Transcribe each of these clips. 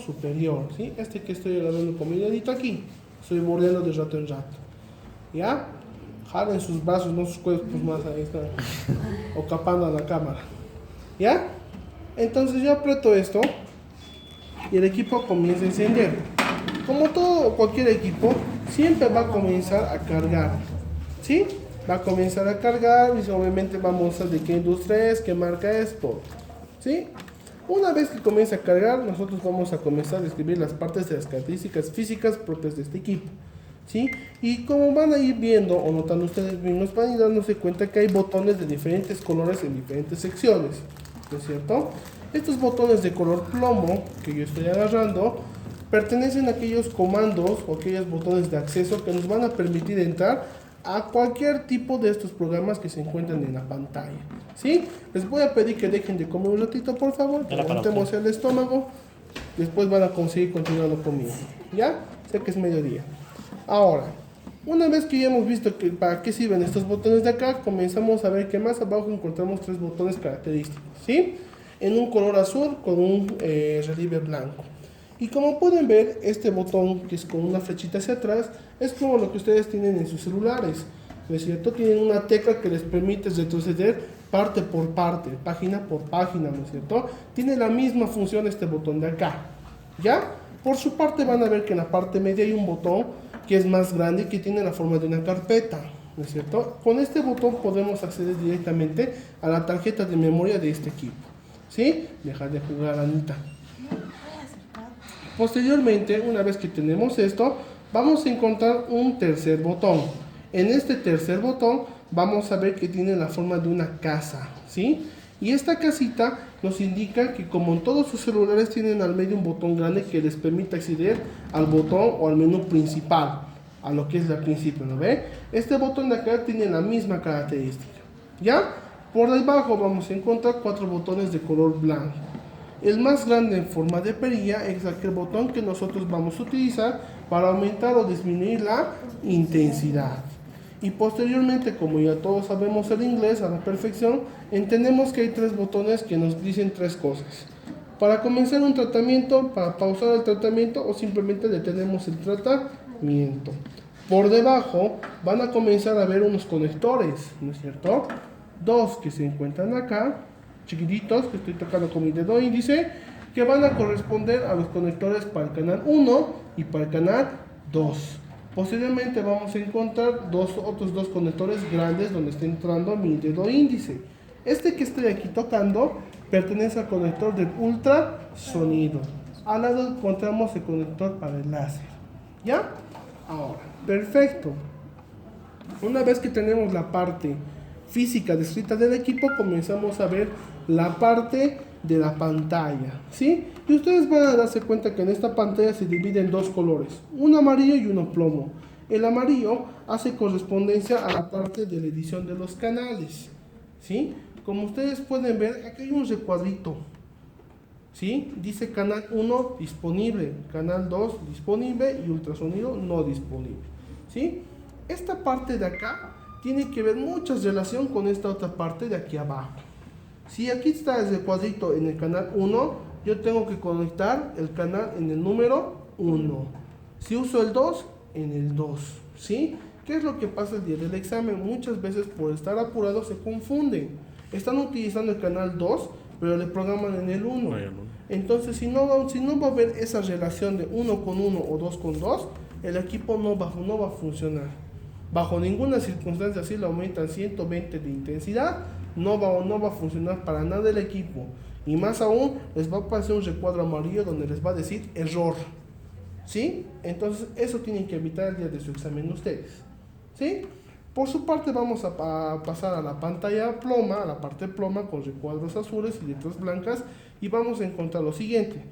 superior, ¿sí? Este que estoy agarrando con mi dedito aquí, estoy bordeando de rato en rato, ¿ya? Jalen sus brazos, no sus cuellos, pues más ahí están, o capando a la cámara, ¿ya? Entonces yo aprieto esto y el equipo comienza a encender. Como todo, cualquier equipo, siempre va a comenzar a cargar, ¿sí? Va a comenzar a cargar y obviamente vamos a mostrar de qué industria es, qué marca es, todo, ¿sí? Una vez que comience a cargar, nosotros vamos a comenzar a escribir las partes de las características físicas propias de este equipo, ¿sí? Y como van a ir viendo o notando ustedes mismos, van a ir dándose cuenta que hay botones de diferentes colores en diferentes secciones, ¿no es cierto? Estos botones de color plomo que yo estoy agarrando pertenecen a aquellos comandos o aquellos botones de acceso que nos van a permitir entrar a cualquier tipo de estos programas que se encuentran en la pantalla, ¿sí? Les voy a pedir que dejen de comer un ratito, por favor, levantemos el estómago, después van a conseguir continuando conmigo, ¿ya? Sé que es mediodía. Ahora, una vez que ya hemos visto que para qué sirven estos botones de acá, comenzamos a ver que más abajo encontramos tres botones característicos, ¿sí? En un color azul con un relieve blanco. Y como pueden ver, este botón que es con una flechita hacia atrás es como lo que ustedes tienen en sus celulares, ¿no es cierto? Tienen una tecla que les permite retroceder parte por parte, página por página, ¿no es cierto? Tiene la misma función este botón de acá, ¿ya? Por su parte van a ver que en la parte media hay un botón que es más grande y que tiene la forma de una carpeta, ¿no es cierto? Con este botón podemos acceder directamente a la tarjeta de memoria de este equipo, ¿sí? Deja de jugar, Anita. Posteriormente, una vez que tenemos esto, vamos a encontrar un tercer botón. En este tercer botón vamos a ver que tiene la forma de una casa, ¿sí? Y esta casita nos indica que como en todos sus celulares tienen al medio un botón grande que les permite acceder al botón o al menú principal, a lo que es el principio, ¿no ve? Este botón de acá tiene la misma característica, ¿ya? Por debajo vamos a encontrar cuatro botones de color blanco. El más grande en forma de perilla es aquel botón que nosotros vamos a utilizar para aumentar o disminuir la intensidad. Y posteriormente, como ya todos sabemos el inglés a la perfección, entendemos que hay tres botones que nos dicen tres cosas. Para comenzar un tratamiento, para pausar el tratamiento o simplemente detenemos el tratamiento. Por debajo van a comenzar a ver unos conectores, ¿no es cierto? Dos que se encuentran acá, chiquititos, que estoy tocando con mi dedo índice, que van a corresponder a los conectores para el canal 1 y para el canal 2. Posteriormente vamos a encontrar otros dos conectores grandes donde está entrando mi dedo índice. Este que estoy aquí tocando pertenece al conector del ultrasonido. Al lado encontramos el conector para el láser. ¿Ya? Ahora, perfecto. Una vez que tenemos la parte física descrita del equipo, comenzamos a ver la parte de la pantalla, ¿sí? Y ustedes van a darse cuenta que en esta pantalla se divide en dos colores, uno amarillo y uno plomo. El amarillo hace correspondencia a la parte de la edición de los canales, ¿sí? Como ustedes pueden ver, aquí hay un recuadrito, ¿sí? Dice canal 1 disponible, canal 2 disponible y ultrasonido no disponible, ¿sí? Esta parte de acá tiene que ver mucha relación con esta otra parte de aquí abajo. Si aquí está el recuadrito en el canal 1, yo tengo que conectar el canal en el número 1. Si uso el 2, en el 2, ¿sí? ¿Qué es lo que pasa el día del examen? Muchas veces por estar apurados se confunden. Están utilizando el canal 2, pero le programan en el 1. Entonces, si no va a haber esa relación de 1 con 1 o 2 con 2, el equipo no va a funcionar. Bajo ninguna circunstancia, si le aumentan 120 de intensidad, no va a funcionar para nada el equipo. Y más aún, les va a aparecer un recuadro amarillo donde les va a decir error, ¿sí? Entonces, eso tienen que evitar el día de su examen ustedes, ¿sí? Por su parte, vamos a pasar a la pantalla ploma, a la parte ploma con recuadros azules y letras blancas, y vamos a encontrar lo siguiente,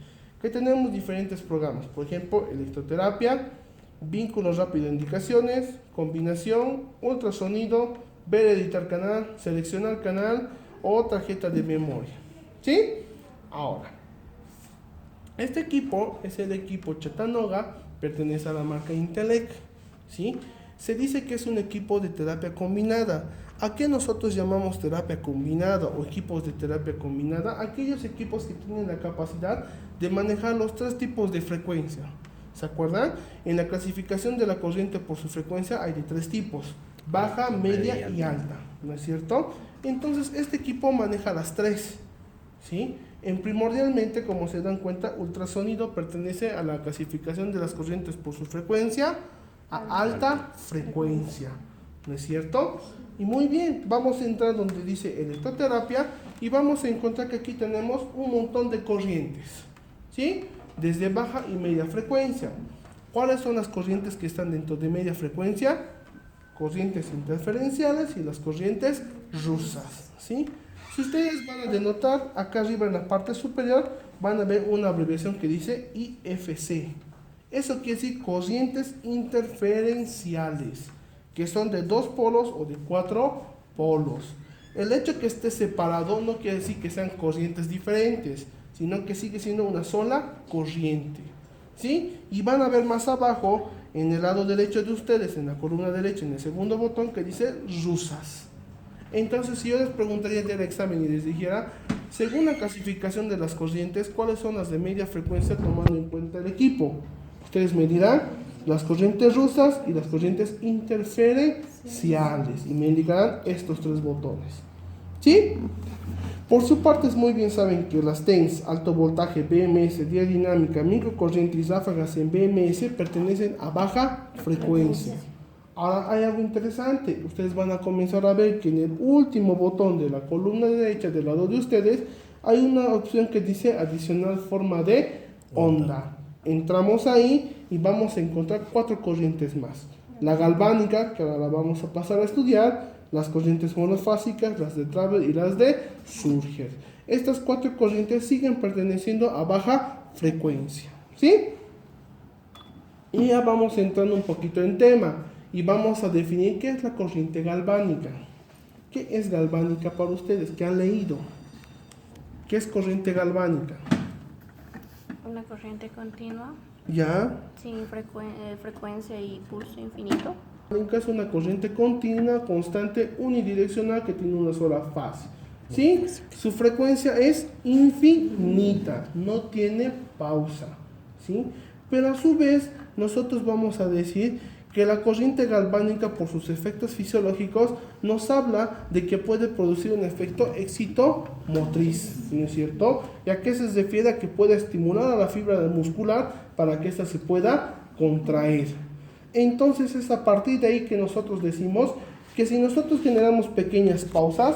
que tenemos diferentes programas, por ejemplo, electroterapia, vínculos rápido de indicaciones, combinación, ultrasonido, ver editar canal, seleccionar canal o tarjeta de memoria, ¿sí? Ahora, este equipo es el equipo Chattanooga, pertenece a la marca Intelec, ¿sí? Se dice que es un equipo de terapia combinada. ¿A qué nosotros llamamos terapia combinada o equipos de terapia combinada? Aquellos equipos que tienen la capacidad de manejar los tres tipos de frecuencia. ¿Se acuerdan? En la clasificación de la corriente por su frecuencia hay de tres tipos: baja, media y alta, ¿no es cierto? Entonces este equipo maneja las tres, ¿sí? En primordialmente, como se dan cuenta, ultrasonido pertenece a la clasificación de las corrientes por su frecuencia a alta frecuencia, ¿no es cierto? Y muy bien, vamos a entrar donde dice electroterapia y vamos a encontrar que aquí tenemos un montón de corrientes, ¿sí? Desde baja y media frecuencia. ¿Cuáles son las corrientes que están dentro de media frecuencia? Corrientes interferenciales y las corrientes rusas, ¿sí? Si ustedes van a denotar, acá arriba en la parte superior van a ver una abreviación que dice IFC. Eso quiere decir corrientes interferenciales, que son de 2 polos o de 4 polos. El hecho que esté separado no quiere decir que sean corrientes diferentes, sino que sigue siendo una sola corriente, ¿sí? Y van a ver más abajo, en el lado derecho de ustedes, en la columna derecha, en el segundo botón, que dice rusas. Entonces, si yo les preguntaría del examen y les dijera, según la clasificación de las corrientes, ¿cuáles son las de media frecuencia tomando en cuenta el equipo? Ustedes me dirán las corrientes rusas y las corrientes interferenciales y me indicarán estos tres botones, ¿sí? Por su parte, muy bien saben que las TENS, alto voltaje, BMS, diadinámica, microcorriente y ráfagas en BMS pertenecen a baja frecuencia. Ahora hay algo interesante, ustedes van a comenzar a ver que en el último botón de la columna derecha del lado de ustedes hay una opción que dice adicional forma de onda. Entramos ahí y vamos a encontrar 4 corrientes más: la galvánica, que ahora la vamos a pasar a estudiar, las corrientes monofásicas, las de Travel y las de Surger. Estas 4 corrientes siguen perteneciendo a baja frecuencia, ¿sí? Y ya vamos entrando un poquito en tema y vamos a definir qué es la corriente galvánica. ¿Qué es galvánica para ustedes? ¿Qué han leído? ¿Qué es corriente galvánica? Una corriente continua, ¿Ya? sin frecuencia y pulso infinito. Es una corriente continua, constante, unidireccional que tiene una sola fase, ¿sí? Su frecuencia es infinita, no tiene pausa, ¿sí? Pero a su vez, nosotros vamos a decir que la corriente galvánica, por sus efectos fisiológicos, nos habla de que puede producir un efecto excitomotriz, ¿no es cierto? ¿Y a qué se refiere? A que puede estimular a la fibra muscular para que ésta se pueda contraer. Entonces es a partir de ahí que nosotros decimos que si nosotros generamos pequeñas pausas,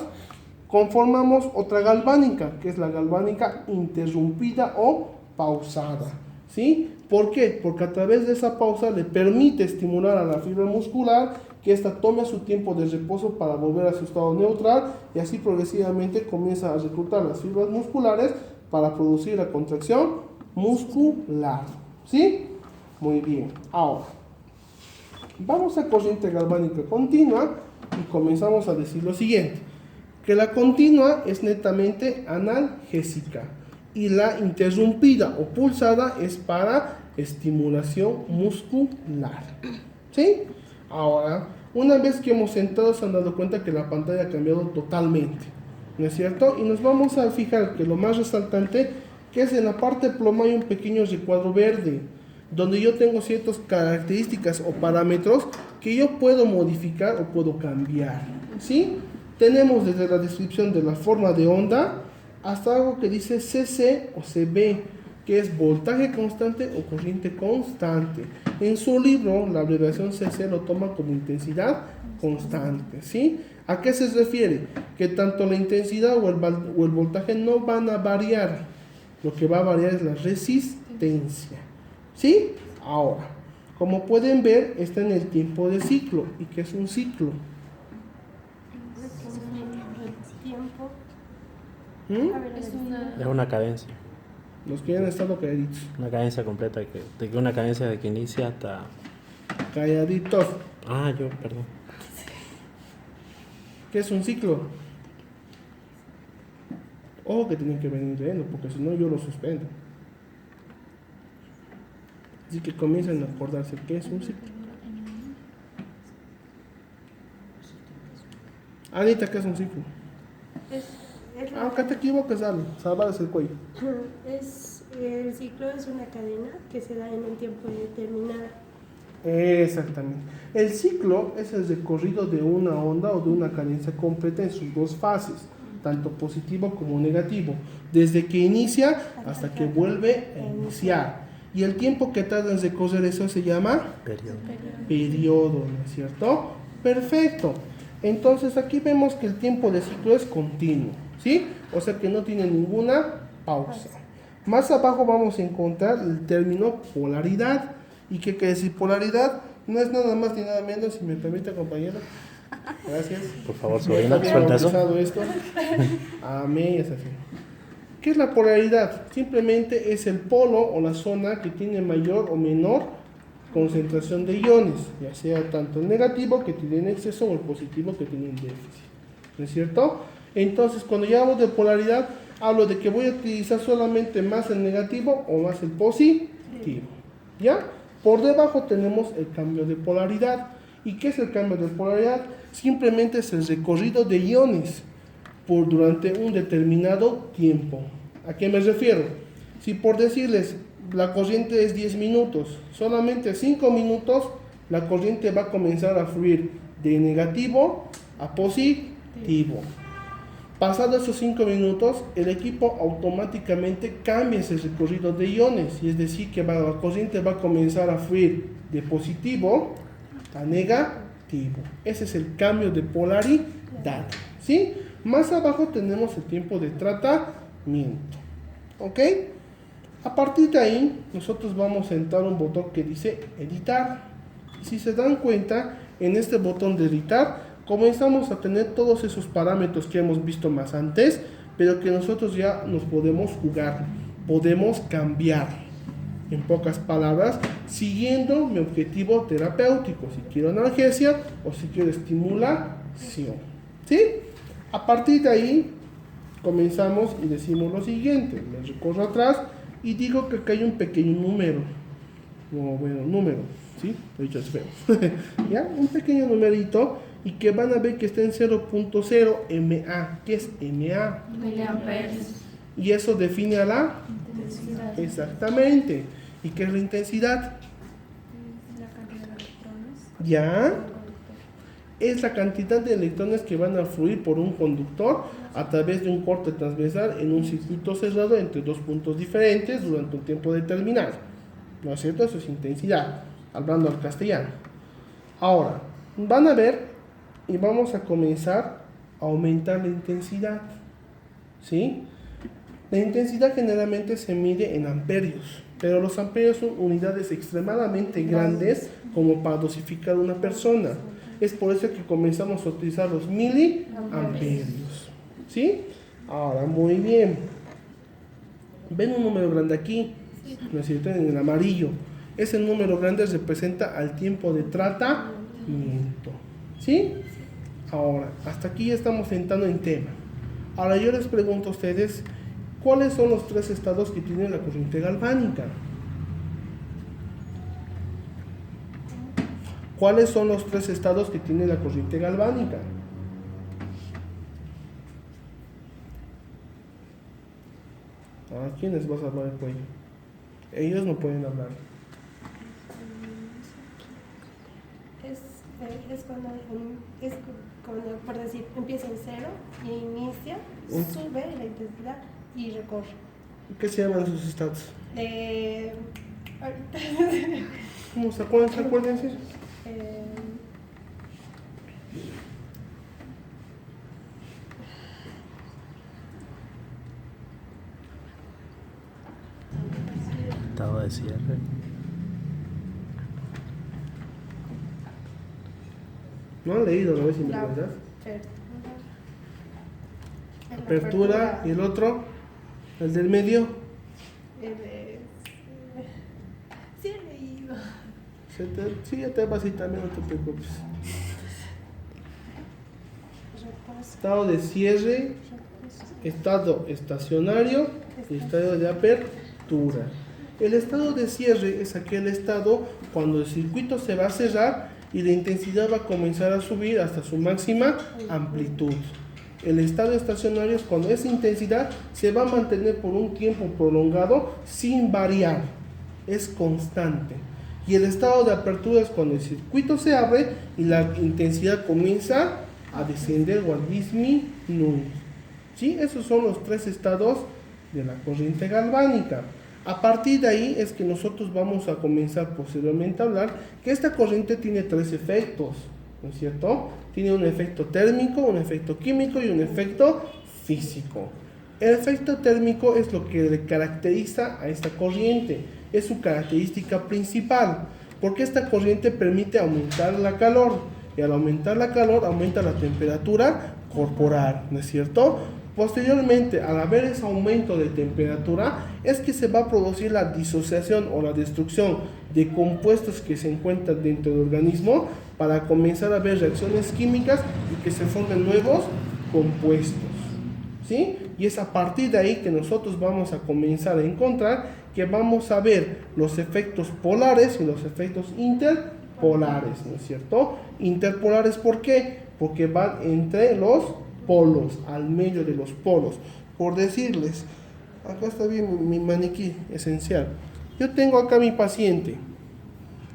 conformamos otra galvánica, que es la galvánica interrumpida o pausada, ¿sí? ¿Por qué? Porque a través de esa pausa le permite estimular a la fibra muscular, que ésta tome su tiempo de reposo para volver a su estado neutral y así progresivamente comienza a reclutar las fibras musculares para producir la contracción muscular, ¿sí? Muy bien. Ahora, vamos a corriente galvánica continua y comenzamos a decir lo siguiente, que la continua es netamente analgésica y la interrumpida o pulsada es para estimulación muscular, ¿sí? Ahora, una vez que hemos entrado, se han dado cuenta que la pantalla ha cambiado totalmente, ¿no es cierto? Y nos vamos a fijar que lo más resaltante, que es en la parte ploma hay un pequeño recuadro verde, donde yo tengo ciertas características o parámetros que yo puedo modificar o puedo cambiar, ¿sí? Tenemos desde la descripción de la forma de onda hasta algo que dice CC o CB, que es voltaje constante o corriente constante. En su libro, la abreviación CC lo toma como intensidad constante, ¿sí? ¿A qué se refiere? Que tanto la intensidad o el voltaje no van a variar. Lo que va a variar es la resistencia, ¿sí? Ahora, como pueden ver, está en el tiempo de ciclo. ¿Y qué es un ciclo? Tiempo. Es una cadencia. Los que ya han estado calladitos. Una cadencia completa, de que una cadencia de que inicia hasta... Calladitos. Perdón. ¿Qué es un ciclo? Ojo que tienen que venir leyendo, porque si no yo lo suspendo. Así que comiencen a acordarse qué es un ciclo. Anita, ¿qué es un ciclo? Es la- Aunque te equivocas, dale, salvadas el cuello. el ciclo es una cadena que se da en un tiempo determinado. Exactamente. El ciclo es el recorrido de una onda o de una cadencia completa en sus dos fases, tanto positivo como negativo, desde que inicia hasta que vuelve a iniciar. Y el tiempo que tarda en recorrer eso se llama periodo, ¿no es cierto? Perfecto. Entonces aquí vemos que el tiempo de ciclo es continuo, ¿sí? O sea que no tiene ninguna pausa. Más abajo vamos a encontrar el término polaridad. ¿Y qué quiere decir polaridad? No es nada más ni nada menos, si me permite, compañero. Gracias. Por favor, Ya sobrina, está suelta eso. bautizado esto. Amén, es así. ¿Qué es la polaridad? Simplemente es el polo o la zona que tiene mayor o menor concentración de iones, ya sea tanto el negativo que tiene en exceso o el positivo que tiene en déficit. ¿No es cierto? Entonces, cuando yo hablo de polaridad, hablo de que voy a utilizar solamente más el negativo o más el positivo. ¿Ya? Por debajo tenemos el cambio de polaridad. ¿Y qué es el cambio de polaridad? Simplemente es el recorrido de iones durante un determinado tiempo. ¿A qué me refiero? Si por decirles la corriente es 10 minutos, solamente 5 minutos la corriente va a comenzar a fluir de negativo a positivo. Pasados esos 5 minutos, el equipo automáticamente cambia ese recorrido de iones, y es decir, que la corriente va a comenzar a fluir de positivo a negativo. Ese es el cambio de polaridad, ¿sí? Más abajo tenemos el tiempo de tratamiento, ¿ok? A partir de ahí, nosotros vamos a entrar a un botón que dice editar. Si se dan cuenta, en este botón de editar, comenzamos a tener todos esos parámetros que hemos visto más antes, pero que nosotros ya nos podemos jugar, podemos cambiar. En pocas palabras, siguiendo mi objetivo terapéutico, si quiero analgesia o si quiero estimulación, ¿sí? A partir de ahí, comenzamos y decimos lo siguiente. Me recorro atrás y digo que acá hay un pequeño número, número, ¿sí? Lo he dicho, es feo. ¿Ya? Un pequeño numerito, y que van a ver que está en 0.0 MA. ¿Qué es MA? Miliamperes. Y eso define a la... Intensidad. Exactamente. ¿Y qué es la intensidad? La cantidad de electrones. Ya. Es la cantidad de electrones que van a fluir por un conductor a través de un corte transversal en un circuito cerrado entre dos puntos diferentes durante un tiempo determinado. ¿No es cierto? Eso es intensidad, hablando al castellano. Ahora, van a ver y vamos a comenzar a aumentar la intensidad, ¿sí? La intensidad generalmente se mide en amperios, pero los amperios son unidades extremadamente grandes como para dosificar una persona. Es por eso que comenzamos a utilizar los miliamperios, ¿sí? Ahora, muy bien. ¿Ven un número grande aquí? ¿No es cierto? En el amarillo. Ese número grande representa al tiempo de tratamiento, ¿sí? Ahora, hasta aquí ya estamos entrando en tema. Ahora yo les pregunto a ustedes, ¿cuáles son los 3 estados que tiene la corriente galvánica? ¿Cuáles son los 3 estados que tiene la corriente galvánica? ¿A quiénes vas a hablar el cuello? Ellos no pueden hablar. Es cuando, por decir, empieza en 0 y inicia, sube la intensidad y recorre. ¿Qué se llaman sus estados? Ahorita. ¿Cómo se acuerdan? ¿Se acuerdan? Estado de cierre. ¿No han leído? A ver si me La acuerdas. apertura. Apertura y el otro, el del medio. Sí, he leído. Sí, ya te vas y también, no te preocupes. Reposo. Estado de cierre, estado estacionario y estado de apertura. El estado de cierre es aquel estado cuando el circuito se va a cerrar y la intensidad va a comenzar a subir hasta su máxima amplitud. El estado estacionario es cuando esa intensidad se va a mantener por un tiempo prolongado sin variar, es constante. Y el estado de apertura es cuando el circuito se abre y la intensidad comienza a descender o a disminuir. ¿Sí? Esos son los tres estados de la corriente galvánica. A partir de ahí es que nosotros vamos a comenzar posteriormente a hablar que esta corriente tiene tres efectos, ¿no es cierto? Tiene un efecto térmico, un efecto químico y un efecto físico. El efecto térmico es lo que le caracteriza a esta corriente, es su característica principal, porque esta corriente permite aumentar la calor, y al aumentar la calor aumenta la temperatura corporal, ¿no es cierto? Posteriormente, al haber ese aumento de temperatura, es que se va a producir la disociación o la destrucción de compuestos que se encuentran dentro del organismo para comenzar a haber reacciones químicas y que se formen nuevos compuestos, ¿sí? Y es a partir de ahí que nosotros vamos a comenzar a encontrar que vamos a ver los efectos polares y los efectos interpolares, ¿no es cierto? Interpolares, ¿por qué? Porque van entre los polos, al medio de los polos. Por decirles, acá está bien mi maniquí esencial. Yo tengo acá mi paciente,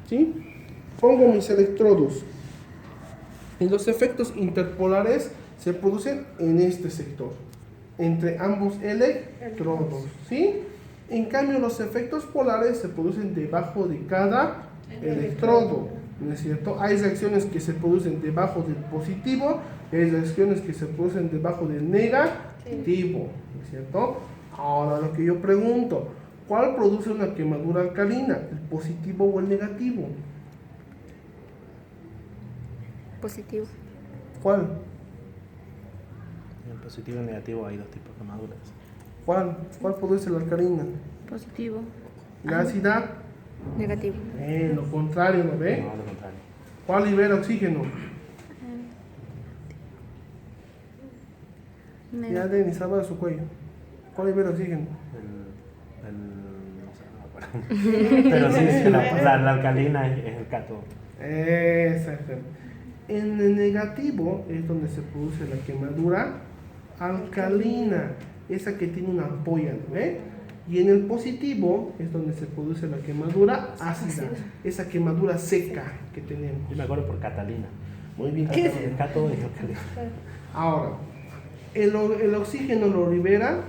¿sí? Pongo mis electrodos y los efectos interpolares se producen en este sector, entre ambos electrodos, ¿sí? En cambio, los efectos polares se producen debajo de cada electrodo, ¿no es cierto? Hay reacciones que se producen debajo del positivo, hay reacciones que se producen debajo del negativo, ¿no es cierto? Ahora lo que yo pregunto, ¿cuál produce una quemadura alcalina? ¿El positivo o el negativo? Positivo. ¿Cuál? En positivo y negativo hay dos tipos de quemaduras. ¿Cuál produce la alcalina? Positivo. ¿La ácida? Negativo. Lo contrario, ¿no ve? No, lo contrario. ¿Cuál libera oxígeno? Ya Denis, salva de su cuello. ¿Cuál libera oxígeno? No sé, no me acuerdo. Pero sí, la alcalina es el cátodo. Exacto. En el negativo es donde se produce la quemadura alcalina, esa que tiene una ampolla, ¿no ve? Y en el positivo es donde se produce la quemadura ácida, esa quemadura seca que tenemos. Yo me acuerdo por Catalina. Muy bien. El cátodo y alcalina. Ahora, el oxígeno lo libera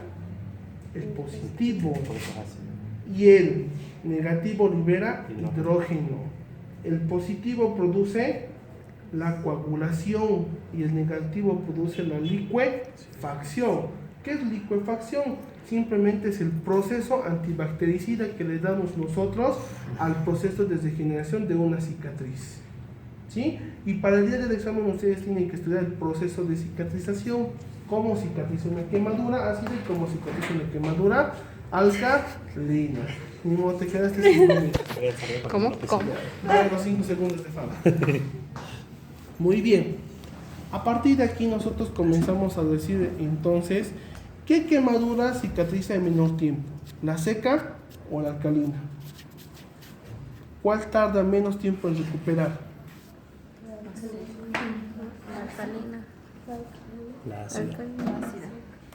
el positivo Por eso es ácido. y el negativo libera hidrógeno. El positivo produce la coagulación y el negativo produce la licuefacción. ¿Qué es licuefacción? Simplemente es el proceso antibactericida que le damos nosotros al proceso de regeneración de una cicatriz, ¿sí? Y para el día del examen ustedes tienen que estudiar el proceso de cicatrización, cómo cicatriza una quemadura ácida y cómo cicatriza una quemadura alcalina. Ni modo, te quedaste sin minutos. ¿Cómo? Dale los 5 segundos de fama. Muy bien. A partir de aquí nosotros comenzamos a decir entonces ¿qué quemadura cicatriza en menor tiempo? ¿La seca o la alcalina? ¿Cuál tarda menos tiempo en recuperar? La alcalina. La ácida.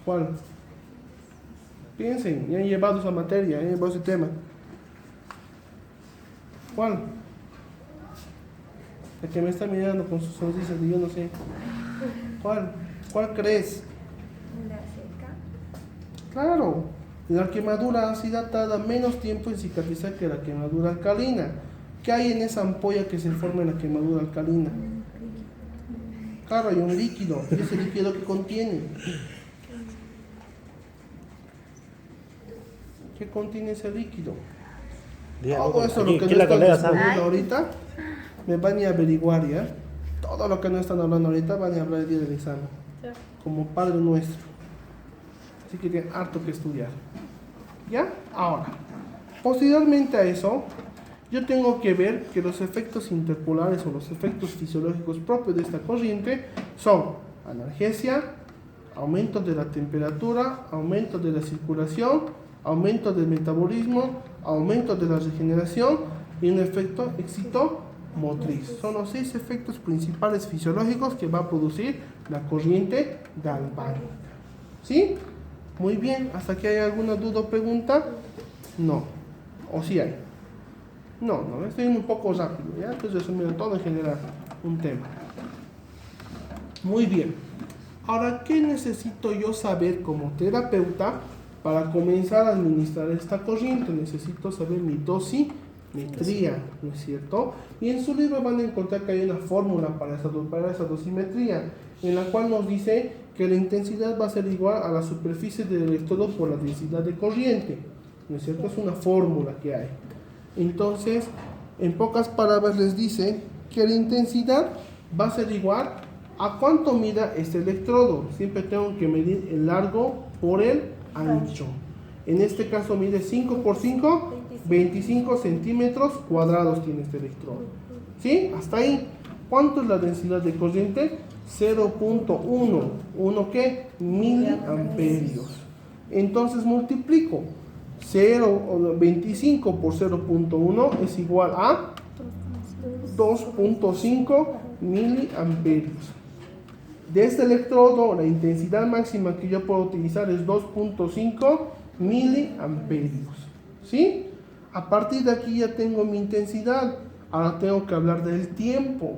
¿Cuál? Piensen, ya han llevado esa materia, ya han llevado ese tema. ¿Cuál? El que me está mirando con sus sonrisas y yo no sé. ¿Cuál? ¿Cuál crees? La seca. Claro, la quemadura ácida tarda menos tiempo en cicatrizar que la quemadura alcalina. ¿Qué hay en esa ampolla que se forma en la quemadura alcalina? Claro, hay un líquido. ¿Y ese líquido que contiene? ¿Qué contiene ese líquido? Todo eso lo que no están descubriendo ahorita, me van a averiguar, ¿ya? Todo lo que no están hablando ahorita van a hablar el día del examen. Como Padre Nuestro. Así que tienen harto que estudiar. ¿Ya? Ahora, posteriormente a eso, yo tengo que ver que los efectos interpolares o los efectos fisiológicos propios de esta corriente son analgesia, aumento de la temperatura, aumento de la circulación, aumento del metabolismo, aumento de la regeneración y un efecto motriz. Son los 6 efectos principales fisiológicos que va a producir la corriente galvánica. ¿Sí? Muy bien. ¿Hasta aquí hay alguna duda o pregunta? No. ¿O sí hay? No, estoy un poco rápido, ¿ya? Estoy resumiendo todo en general, un tema. Muy bien. Ahora, ¿qué necesito yo saber como terapeuta para comenzar a administrar esta corriente? Necesito saber mi dosimetría, ¿no es cierto? Y en su libro van a encontrar que hay una fórmula para esa dosimetría, en la cual nos dice que la intensidad va a ser igual a la superficie del electrodo por la densidad de corriente, ¿no es cierto? Es una fórmula que hay. Entonces, en pocas palabras les dice que la intensidad va a ser igual a cuánto mida este electrodo. Siempre tengo que medir el largo por el ancho. En este caso mide 5 por 5, 25 centímetros cuadrados tiene este electrodo. ¿Sí? Hasta ahí. ¿Cuánto es la densidad de corriente? 0.1. ¿1 qué? Miliamperios. Entonces multiplico 25 por 0.1 es igual a 2.5 miliamperios. De este electrodo, la intensidad máxima que yo puedo utilizar es 2.5 miliamperios. ¿Sí? A partir de aquí ya tengo mi intensidad. Ahora tengo que hablar del tiempo.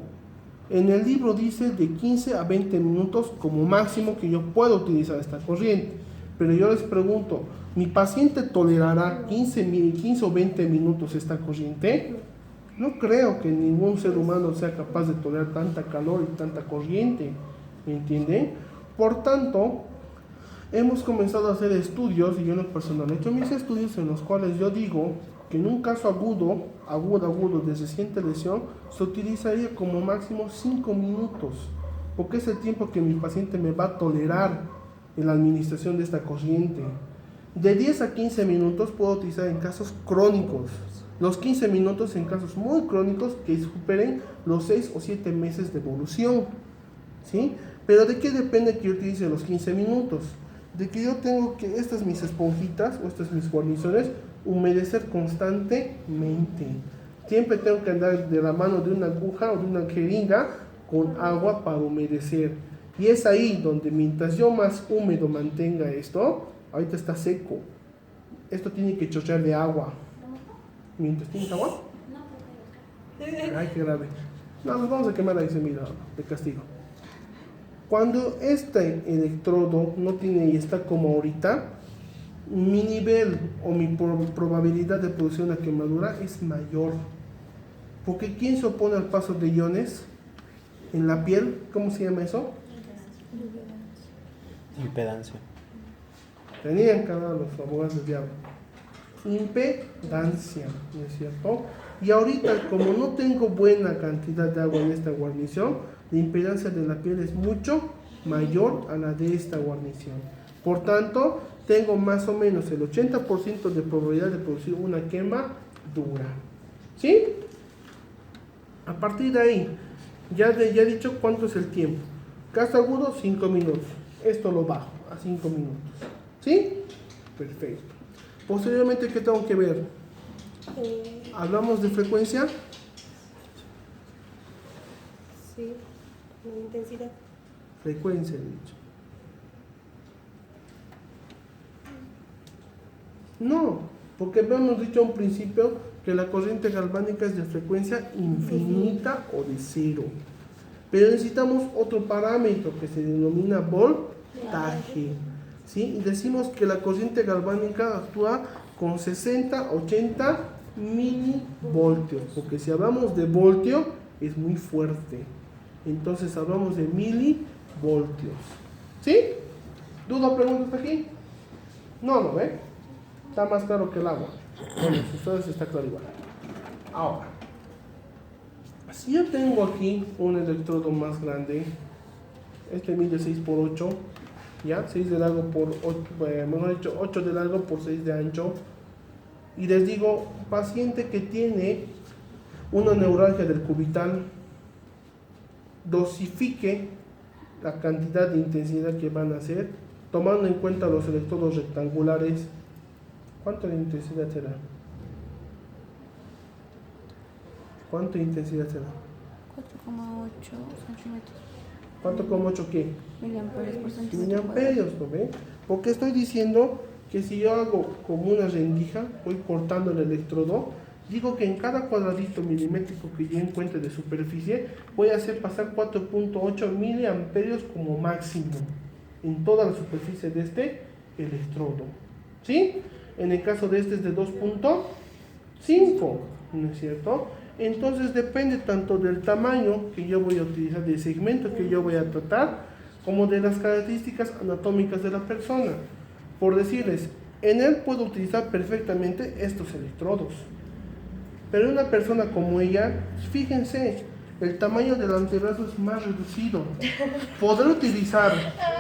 En el libro dice de 15 a 20 minutos como máximo que yo puedo utilizar esta corriente. Pero yo les pregunto, ¿mi paciente tolerará 15 o 20 minutos esta corriente? No creo que ningún ser humano sea capaz de tolerar tanta calor y tanta corriente. ¿Me entienden? Por tanto, hemos comenzado a hacer estudios, y yo en lo personal he hecho mis estudios en los cuales yo digo que en un caso agudo de reciente lesión, se utilizaría como máximo 5 minutos, porque es el tiempo que mi paciente me va a tolerar en la administración de esta corriente. De 10 a 15 minutos puedo utilizar en casos crónicos, los 15 minutos en casos muy crónicos que superen los 6 o 7 meses de evolución. ¿Sí? Pero ¿de qué depende que yo utilice los 15 minutos? De que yo tengo que estas mis esponjitas o estas mis guarniciones humedecer constantemente. Siempre tengo que andar de la mano de una aguja o de una jeringa con agua para humedecer. Y es ahí donde mientras yo más húmedo mantenga esto, ahorita está seco. Esto tiene que chorrear de agua. Mientras tiene agua. Ay, qué grave. No, nos vamos a quemar ahí, mira, de castigo. Cuando este electrodo no tiene y está como ahorita, mi nivel o mi probabilidad de producir una quemadura es mayor. Porque ¿quién se opone al paso de iones en la piel? ¿Cómo se llama eso? Impedancia. Tenían que hablar los abogados del diablo. Impedancia, ¿no es cierto? Y ahorita, como no tengo buena cantidad de agua en esta guarnición, la impedancia de la piel es mucho mayor a la de esta guarnición. Por tanto, tengo más o menos el 80% de probabilidad de producir una quemadura. ¿Sí? A partir de ahí, ya he dicho cuánto es el tiempo. Caso agudo, 5 minutos. Esto lo bajo a 5 minutos. ¿Sí? Perfecto. Posteriormente, ¿qué tengo que ver? ¿Hablamos de frecuencia? Sí, la intensidad. Frecuencia, he dicho. No, porque hemos dicho a un principio que la corriente galvánica es de frecuencia infinita o de cero. Pero necesitamos otro parámetro que se denomina voltaje. ¿Sí? Y decimos que la corriente galvánica actúa con 60-80 milivoltios, porque si hablamos de voltio es muy fuerte. Entonces hablamos de milivoltios. ¿Sí? ¿Duda o pregunta hasta aquí? No, ¿ve? Está más claro que el agua. Bueno, si ustedes está claro igual. Ahora, si yo tengo aquí un electrodo más grande, este mide 6 por 8, ¿ya? 6 de largo por 8, mejor dicho, 8 de largo por 6 de ancho. Y les digo, paciente que tiene una neuralgia del cubital, dosifique la cantidad de intensidad que van a hacer, tomando en cuenta los electrodos rectangulares. ¿Cuánto de intensidad será? ¿Cuánto intensidad será? 4,8 centímetros. ¿4,8 qué? Miliamperios por centímetro. Miliamperios, ¿no ven? Porque estoy diciendo que si yo hago como una rendija, voy cortando el electrodo, digo que en cada cuadradito milimétrico que yo encuentre de superficie, voy a hacer pasar 4,8 miliamperios como máximo en toda la superficie de este electrodo. ¿Sí? En el caso de este es de 2,5, ¿no es cierto? Entonces depende tanto del tamaño que yo voy a utilizar, del segmento que yo voy a tratar, como de las características anatómicas de la persona. Por decirles, en él puedo utilizar perfectamente estos electrodos. Pero en una persona como ella, fíjense, el tamaño del antebrazo es más reducido. ¿Podré utilizar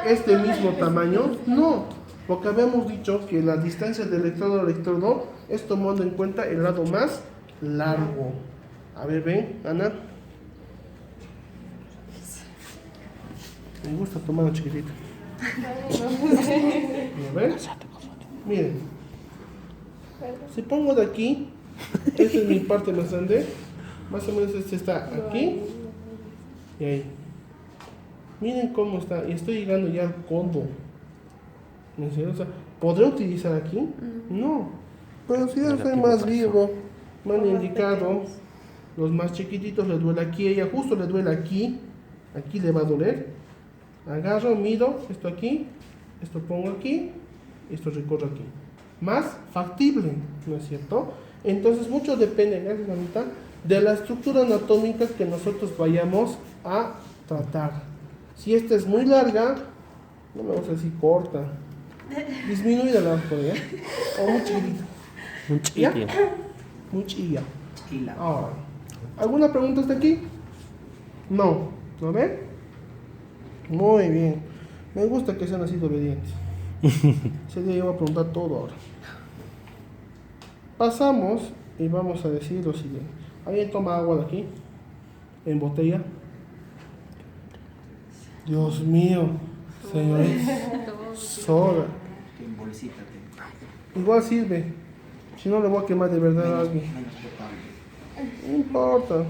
este mismo tamaño? No, porque habíamos dicho que la distancia del electrodo al electrodo es tomando en cuenta el lado más largo. A ver, ven, Ana. Me gusta tomar una chiquitita. A ver. Miren. Si pongo de aquí, esta es mi parte más grande. Más o menos este está aquí y ahí. Miren cómo está. Y estoy llegando ya al codo. ¿No es cierto? O sea, ¿podré utilizar aquí? No. Pero si yo soy más vivo, me han indicado, los más chiquititos les duele aquí, ella justo le duele aquí. Aquí le va a doler. Agarro, mido esto aquí, esto pongo aquí, esto recorro aquí. Más factible, ¿no es cierto? Entonces mucho depende, gracias Anita, de la estructura anatómica que nosotros vayamos a tratar. Si esta es muy larga, no me vamos a decir corta, disminuida la por allá, o muy chiquitita. Un chiquitín. Muy chilla. Ahora, ¿alguna pregunta hasta aquí? No, ¿no ven? Muy bien. Me gusta que sean así de obedientes. Se le iba a preguntar todo ahora. Pasamos y vamos a decir lo siguiente. ¿Alguien toma agua de aquí? ¿En botella? Dios mío, señores. Soda. En bolsita. Igual sirve. Si no le voy a quemar de verdad a alguien. Menos potable. No importa.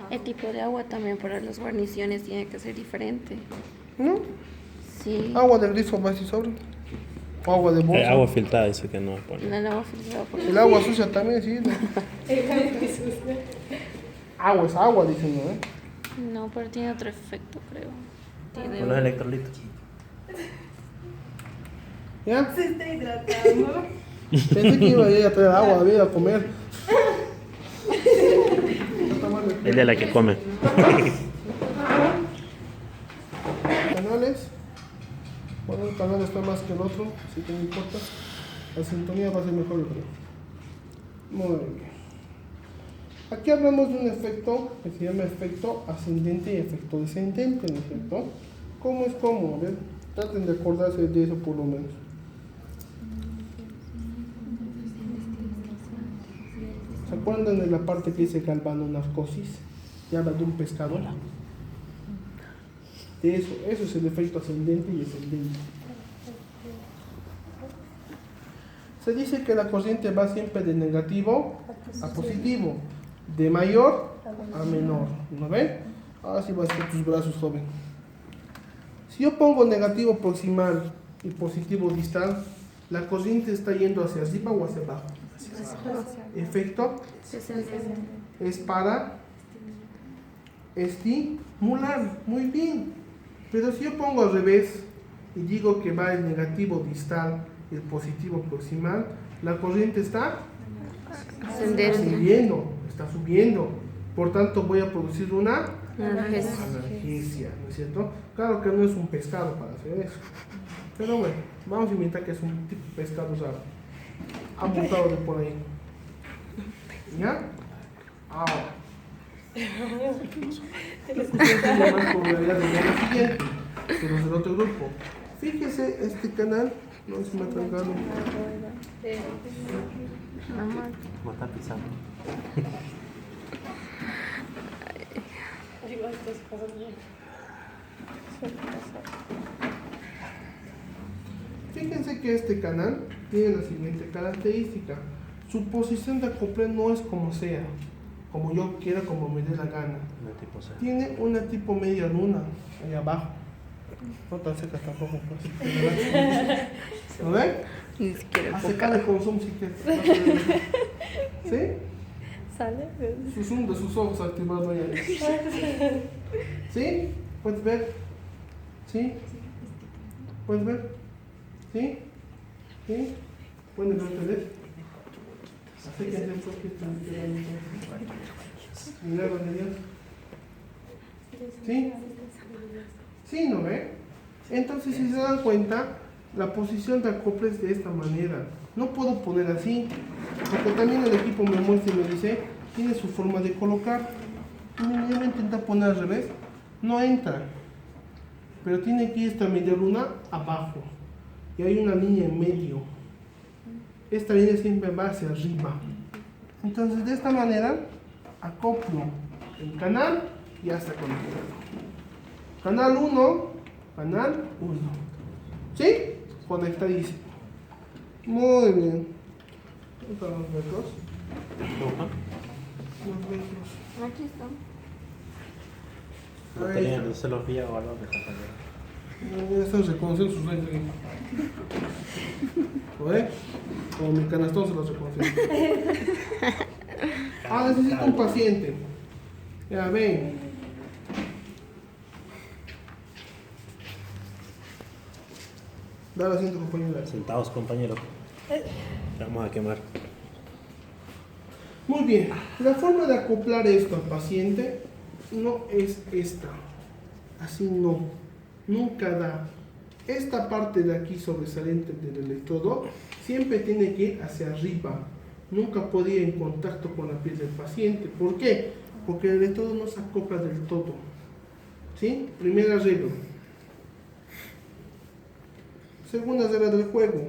El tipo de agua también para las guarniciones tiene que ser diferente. ¿No? Sí. Agua de grifo va a decir sobre. O agua de bolsa. Agua filtrada dice que no pone. El agua filtrada por El agua sucia también sirve. Agua es agua, dicen, ¿no? No, pero tiene otro efecto, creo. Tiene Con los electrolitos. ¿Ya? Se está hidratando. Pensé que iba a ir a traer agua, a ir a comer. Es de la que come. Canales. Bueno, el canal está más que el otro, así que no importa. La sintonía va a ser mejor, yo creo. Muy bien. Aquí hablamos de un efecto que se llama efecto ascendente y efecto descendente, ¿no es cierto? ¿Cómo es cómo? A ver, traten de acordarse de eso por lo menos. ¿Se acuerdan de la parte que dice galvanonarcosis? Y habla de un pescador. De eso es el efecto ascendente y descendente. Se dice que la corriente va siempre de negativo a positivo, de mayor a menor. ¿No ven? Ahora sí vas a hacer tus brazos, joven. Si yo pongo negativo proximal y positivo distal, la corriente está yendo hacia arriba o hacia abajo. Efecto es para estimular. Muy bien. Pero si yo pongo al revés y digo que va el negativo distal y el positivo proximal, la corriente está subiendo, está subiendo. Por tanto, voy a producir una analgesia, ¿no es cierto? Claro que no es un pescado para hacer eso. Pero bueno, vamos a inventar que es un tipo de pescado raro. Han botado de por ahí. ¿Ya? Ahora. Más probabilidad de ver lo siguiente, que los del otro grupo. Fíjese, este canal, no se me ha trancado. ¿Cómo está pisando? Fíjense que este canal tiene la siguiente característica. Su posición de acople no es como sea. como yo quiera, como me dé la gana. De tipo C. Tiene una tipo media luna ahí abajo. No tan seca tampoco, pues. ¿No ven? Ni siquiera A poca. secarle con zoom si quieres. ¿Sí? ¿Sale? Su zoom de sus ojos activado ya. ¿Sí? ¿Puedes ver? ¿Sí? ¿Puedes ver? ¿Sí? ¿Sí? ¿Pueden ver ustedes? Acérquense un poquito. Milagro de Dios. ¿Sí? ¿Sí, no ve? Entonces, si se dan cuenta, la posición de acople es de esta manera. No puedo poner así, porque también el equipo me muestra y me dice, tiene su forma de colocar. Miren, yo voy a intentar poner al revés. No entra. Pero tiene que ir esta media luna abajo. Y hay una línea en medio. Esta línea siempre va hacia arriba. Entonces, de esta manera, acoplo el canal y ya está conectado. Canal 1, canal 1. ¿Sí? Conectadísimo. Muy bien. ¿Dónde están los metros? Los metros. Aquí están. No Ahí tenía, está. no se los vi a valor de compañero. Ya están reconociendo sus reyes ahí. ¿Oye? Como mi canastón se los reconoce. Ah, necesito un paciente. Ya, ven. Dale asiento, compañera. Sentados, compañero. Vamos a quemar. Muy bien. La forma de acoplar esto al paciente no es esta. Así no. Nunca da. Esta parte de aquí sobresaliente del electrodo siempre tiene que ir hacia arriba. Nunca puede ir en contacto con la piel del paciente. ¿Por qué? Porque el electrodo no se acopla del todo. ¿Sí? Primera regla. Segunda regla del juego.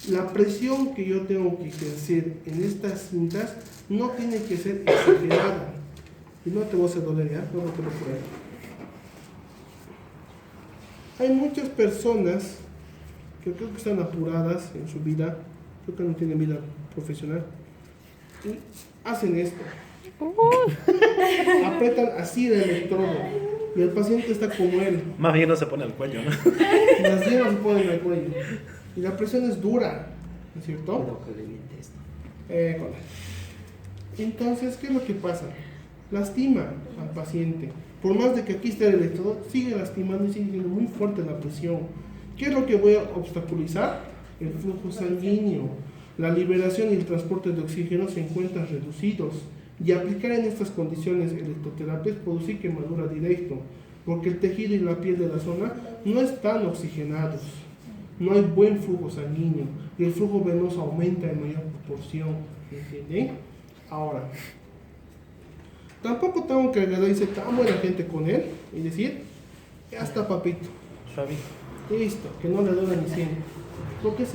La presión que yo tengo que ejercer en estas cintas no tiene que ser exagerada. Y no te voy a hacer doler, ¿ya? No te lo por ahí. Hay muchas personas que creo que están apuradas en su vida, creo que no tienen vida profesional, y hacen esto. Apretan así el electrodo y el paciente está como él. Más bien no se pone al cuello, ¿no? Las yemas se ponen al cuello y la presión es dura, ¿no es cierto? Lo que reviente esto. Correcto. Entonces, ¿qué es lo que pasa? Lastima al paciente. Por más de que aquí esté el electrodo, sigue lastimando y sigue siendo muy fuerte la presión. ¿Qué es lo que voy a obstaculizar? El flujo sanguíneo. La liberación y el transporte de oxígeno se encuentran reducidos. Y aplicar en estas condiciones electroterapia es producir quemadura directo, porque el tejido y la piel de la zona no están oxigenados. No hay buen flujo sanguíneo y el flujo venoso aumenta en mayor proporción. ¿Entienden? Ahora, tampoco tengo que agarrar y ser tan buena gente con él y decir, ya está papito, Suavito. listo, que no le duele ni siempre. Porque